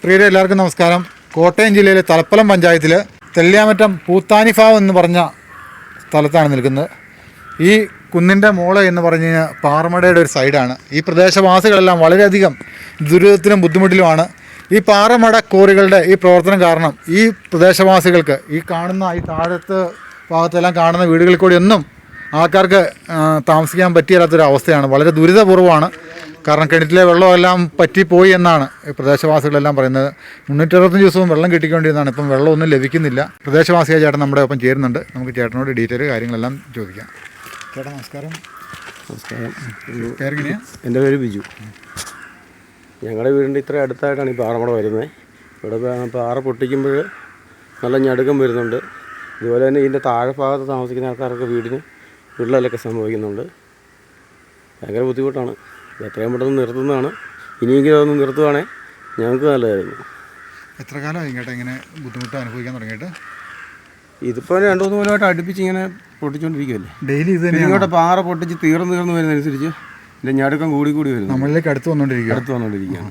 പ്രിയരെ എല്ലാവർക്കും നമസ്കാരം. കോട്ടയം ജില്ലയിലെ തലപ്പലം പഞ്ചായത്തിൽ തെല്ലിയാമറ്റം പൂത്താനിഫാവ് എന്ന് പറഞ്ഞ സ്ഥലത്താണ് നിൽക്കുന്നത്. ഈ കുന്നിൻ്റെ മോള് എന്ന് പറഞ്ഞു കഴിഞ്ഞാൽ പാറമടയുടെ ഒരു സൈഡാണ്. ഈ പ്രദേശവാസികളെല്ലാം വളരെയധികം ദുരിതത്തിലും ബുദ്ധിമുട്ടിലുമാണ്. ഈ പാറമട കോറികളുടെ ഈ പ്രവർത്തനം കാരണം ഈ പ്രദേശവാസികൾക്ക് ഈ കാണുന്ന ഈ താഴത്ത് ഭാഗത്തെല്ലാം കാണുന്ന വീടുകളിൽ കൂടി ഒന്നും ആൾക്കാർക്ക് താമസിക്കാൻ പറ്റിയാത്തൊരു അവസ്ഥയാണ്. വളരെ ദുരിതപൂർവ്വമാണ്. കാരണം കിണറ്റിലെ വെള്ളമെല്ലാം പറ്റിപ്പോയി എന്നാണ് പ്രദേശവാസികളെല്ലാം പറയുന്നത്. 365 ദിവസവും വെള്ളം കിട്ടിക്കൊണ്ടിരുന്നതാണ്. ഇപ്പം വെള്ളമൊന്നും ലഭിക്കുന്നില്ല. പ്രദേശവാസിയായ ചേട്ടൻ നമ്മുടെ ഒപ്പം ചേരുന്നുണ്ട്. നമുക്ക് ചേട്ടനോട് ഡീറ്റെയിൽ കാര്യങ്ങളെല്ലാം ചോദിക്കാം. ചേട്ടാ നമസ്കാരം. നമസ്കാരം. പേരെങ്ങനെയാണ്? എൻ്റെ പേര് ബിജു. ഞങ്ങളുടെ വീടിൻ്റെ ഇത്ര അടുത്തായിട്ടാണ് ഈ പാറമട വരുന്നത്. ഇവിടെ പാറ പൊട്ടിക്കുമ്പോൾ നല്ല ഞടുക്കം വരുന്നുണ്ട്. അതുപോലെ തന്നെ ഇതിൻ്റെ താഴെ ഭാഗത്ത് താമസിക്കുന്ന ആൾക്കാർക്ക് വീടിന് വിള്ളലൊക്കെ സംഭവിക്കുന്നുണ്ട്. ഭയങ്കര ബുദ്ധിമുട്ടാണ്. എത്രയും പെട്ടെന്ന് നിർത്തുന്നതാണ്. ഇനിയെങ്കിലും അതൊന്ന് നിർത്തുവാണെങ്കിൽ ഞങ്ങൾക്ക് നല്ലതായിരുന്നു. എത്ര കാലമായി ഇങ്ങോട്ട് ഇങ്ങനെ ബുദ്ധിമുട്ട് അനുഭവിക്കാൻ തുടങ്ങിയിട്ട്? ഇതിപ്പോൾ 2-3 കൊല്ലമായിട്ട് അടുപ്പിച്ച് ഇങ്ങനെ പൊട്ടിച്ചുകൊണ്ടിരിക്കുകയല്ലേ. ഡെയിലി ഇത് ഇങ്ങോട്ട് പാറ പൊട്ടിച്ച് തീർന്നു വരുന്നതനുസരിച്ച് ഇതിൻ്റെ ഞടുക്കം കൂടി വരും. നമ്മളിലേക്ക് അടുത്ത് വന്നുകൊണ്ടിരിക്കുകയാണ്.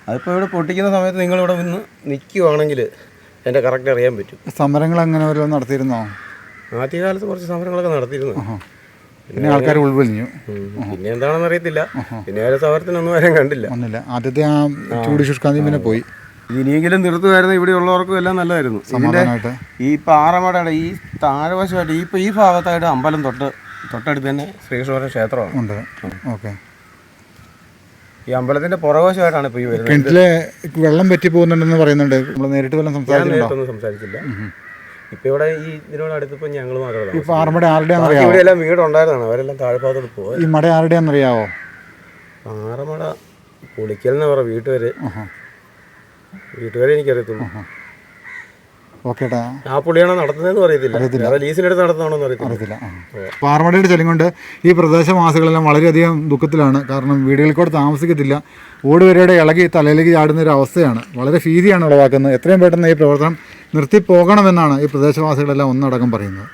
അതിപ്പോൾ ഇവിടെ പൊട്ടിക്കുന്ന സമയത്ത് നിങ്ങളിവിടെ നിന്ന് നിൽക്കുവാണെങ്കിൽ എൻ്റെ കറക്റ്റ് അറിയാൻ പറ്റും. സമരങ്ങൾ അങ്ങനെ വല്ലതും നടത്തിയിരുന്നോ? ആദ്യകാലത്ത് കുറച്ച് സമരങ്ങളൊക്കെ നടത്തിയിരുന്നു. പിന്നെ ആൾക്കാർ ഉൾവലിഞ്ഞു. പിന്നെ എന്താണെന്ന് അറിയത്തില്ല. പിന്നെ ആ സമരത്തിനൊന്നും വരാൻ കണ്ടില്ല. ആദ്യത്തെ ആ ചൂട് ശുഷ്കാന്തി പിന്നെ പോയി. ഇനിയെങ്കിലും നിർത്തുമായിരുന്നു. ഇവിടെ ഉള്ളവർക്കും എല്ലാം നല്ലതായിരുന്നു. ഇതിൻ്റെ ഈ പാറമടയുടെ ഈ താഴ്വശമായിട്ട് ഈ ഭാഗത്തായിട്ട് അമ്പലം തൊട്ടടുത്ത് തന്നെ ശ്രീകൃഷ്ണ ക്ഷേത്രമാണ് ഉണ്ട്. ഓക്കെ. ഈ അമ്പലത്തിന്റെ പുറകുവശമായിട്ടാണ് ഇപ്പോൾ ഈ വരുന്നത്. കിണറ്റിലെ വെള്ളം പറ്റി പോകുന്നുണ്ടെന്ന് പറയുന്നുണ്ട്. നമ്മൾ നേരിട്ട് വല്ലതും സംസാരിച്ചില്ല. ഇപ്പം ഇവിടെ ഈ ഇതിനോട് അടുത്തിപ്പോൾ ഞങ്ങൾ മാത്രമേ. ഈ പാറമട ആരുടെയാണെന്ന് ഇവിടെ എല്ലാം വീടുണ്ടായിരുന്നാണ്. അവരെല്ലാം താഴ്ഭാഗത്തോട്ട് പോകും. ഈ മട ആരുടെയാണെന്നറിയാവോ? പാറമട പുളിക്കലെന്ന് പറ വീട്ടുകാര് എനിക്കറിയത്തുള്ളൂ. ഓക്കേട്ടാ. ആ പുള്ളിയാണോ നടത്തുന്നതെന്ന് അറിയത്തില്ല. ലീസിനെടുത്ത് നടത്തുന്നതാണോ അറിയത്തില്ല. പാറമടയുടെ ചെല്ലും കൊണ്ട് ഈ പ്രദേശവാസികളെല്ലാം വളരെയധികം ദുഃഖത്തിലാണ്. കാരണം വീടുകളിൽ കൂടെ താമസിക്കത്തില്ല. ഓടുവരയുടെ ഇളകി തലയിലേക്ക് ചാടുന്ന ഒരു അവസ്ഥയാണ്. വളരെ ഭീതിയാണ് ഉളവാക്കുന്നത്. എത്രയും പെട്ടെന്ന് ഈ പ്രവർത്തനം നിർത്തിപ്പോകണമെന്നാണ് ഈ പ്രദേശവാസികളെല്ലാം ഒന്നടക്കം പറയുന്നത്.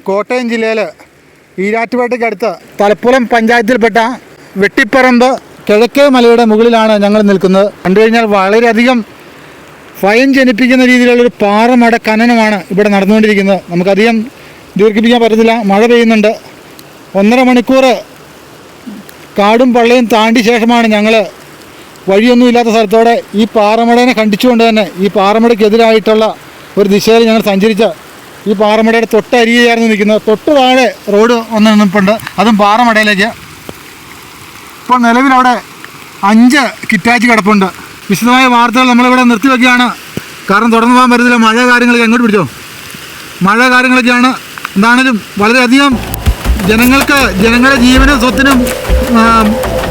കോട്ടയം ജില്ലയിൽ ഈരാറ്റുപേട്ടയ്ക്കടുത്ത് തലപ്പലം പഞ്ചായത്തിൽപ്പെട്ട വെട്ടിപ്പറമ്പ് കിഴക്കേ മലയുടെ മുകളിലാണ് ഞങ്ങൾ നിൽക്കുന്നത്. കണ്ടു കഴിഞ്ഞാൽ വളരെയധികം ഭയം ജനിപ്പിക്കുന്ന രീതിയിലുള്ളൊരു പാറമട ഖനനമാണ് ഇവിടെ നടന്നുകൊണ്ടിരിക്കുന്നത്. നമുക്കധികം ദീർഘിപ്പിക്കാൻ പറ്റത്തില്ല. മഴ പെയ്യുന്നുണ്ട്. 1.5 മണിക്കൂർ കാടും പള്ളയും താണ്ടി ശേഷമാണ് ഞങ്ങൾ വഴിയൊന്നും ഇല്ലാത്ത സ്ഥലത്തോടെ ഈ പാറമടയെ ഖണ്ഡിച്ചുകൊണ്ട് തന്നെ ഈ പാറമടയ്ക്കെതിരായിട്ടുള്ള ഒരു ദിശയിൽ ഞങ്ങൾ സഞ്ചരിച്ച ഈ പാറമടയുടെ തൊട്ടരികെയായിരുന്നു നിൽക്കുന്നത്. തൊട്ട് താഴെ റോഡ് വന്ന് നിൽപ്പുണ്ട്, അതും പാറമടയിലേക്ക്. ഇപ്പോൾ നിലവിലവിടെ 5 കിറ്റാച്ചി കിടപ്പുണ്ട്. വിശദമായ വാർത്തകൾ നമ്മളിവിടെ നിർത്തിവെക്കുകയാണ്. കാരണം തുടർന്ന് പോകാൻ പറ്റത്തില്ല. മഴ കാര്യങ്ങളൊക്കെ എങ്ങോട്ട് പിടിച്ചോ, മഴ കാര്യങ്ങളൊക്കെയാണ്. എന്താണെങ്കിലും വളരെയധികം ജനങ്ങളുടെ ജീവനും സ്വത്തിനും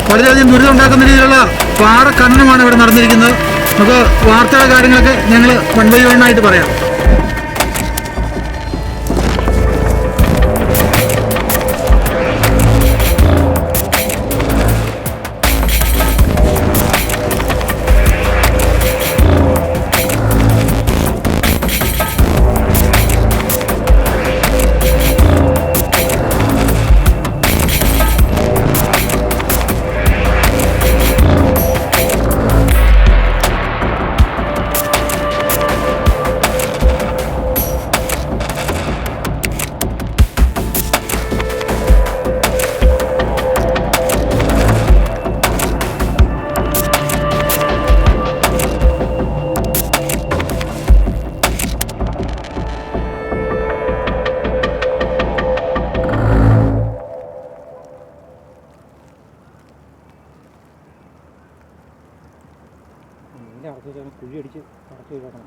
വളരെയധികം ദുരിതം ഉണ്ടാക്കുന്ന രീതിയിലുള്ള പാറഖനനമാണ് ഇവിടെ നടന്നിരിക്കുന്നത്. നമുക്ക് വാർത്തയുടെ കാര്യങ്ങളൊക്കെ ഞങ്ങൾ വൺ ബൈ വണ്ണായിട്ട് പറയാം. കുഴി അടിച്ച് അടച്ചു വെക്കണം.